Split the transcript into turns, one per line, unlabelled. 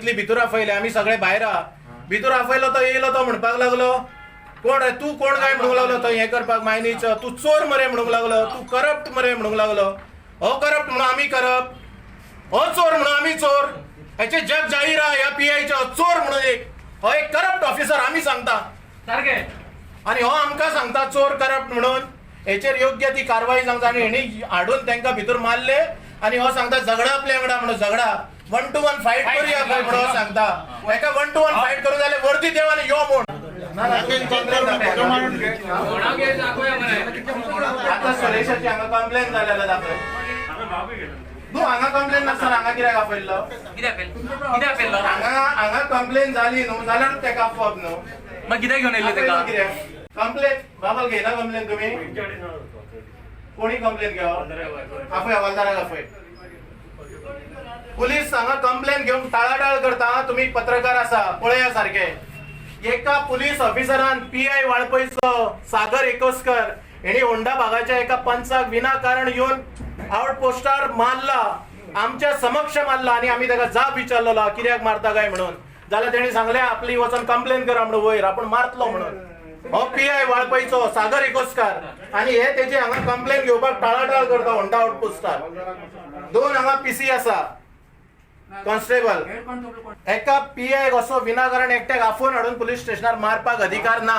इतली भितर आफयले, आमी सगळे भायर आहा. भितर आफयलो तो येयलो, तो म्हणपाक लागलो कोण रे तू, कोण काय म्हणूंक लागलो तो हे करपाक मायनीच, तू चोर मरे म्हणूंक लागलो, तू करप्ट मरे म्हणूंक लागलो. हो करप्ट म्हणून आमी करप्ट, हो चोर म्हणून आमी चोर. हेचे जग जाहीर आहा ह्या पीआयचो चोर म्हणून हो एक करप्ट ऑफिसर आमी सांगता
सारखे.
आणि हो आमकां सांगता चोर करप्ट म्हणून. हेचेर योग्य ती कारवाई सांगता आणि हेणी हाडून तांकां भितर मारले आणि हो सांगता झगडा आपल्या वांगडा म्हणून झगडा 1 to 1 फायट करूया खंय म्हणून हो सांगता. हेका 1 to 1 फायट करूं जाल्यार वर्दी देव आनी यो म्हूण. आता सुरेशाची हांगा कंप्लेन जाल्यार दाखय. तूं हांगा कंप्लेन नासतना हांगा कित्याक आपयल्लो? हांगा कंप्लेन जाली न्हू जाल्यार तेका आपोवप न्हू.
मग कित्याक घेवन येयले तेका?
कंप्लेन बाबा घेयना कंप्लेन तुमी? कोणी कंप्लेन घेव? आपय हवालदाराक आपय. पुलीस हांगा कंप्लेन घेवन टाळाटाळ करता. तुम्ही पत्रकार आसा पळया सारखे. एका पुलीस ऑफिसरान पीआय वाळपयचो सागर एकसकर हेणी होंडा भागाच्या एका पंचाक विनाकारण येऊन आउटपोस्टार मारला, आमच्या समक्ष मारला आणि आम्ही ताका जाब विचारलेला कित्याक मारता काय म्हणून. जाल्यार तेणी सांगले आपली वचून कंप्लेन करा म्हणून वयर आपण मारतलो म्हणून. हो पीआय वाळपयचो सागर एकसकर आणि हे तेजे हांगा कंप्लेन घेवपाक टाळाटाळ करता होंडा आउटपोस्टार. 2 हांगा पीसी आसा कॉन्स्टेबल. एका पीआय असो विनाकारण एकट्याक आफोवन हाडून पुलीस स्टेशनार मारपाक अधिकार ना.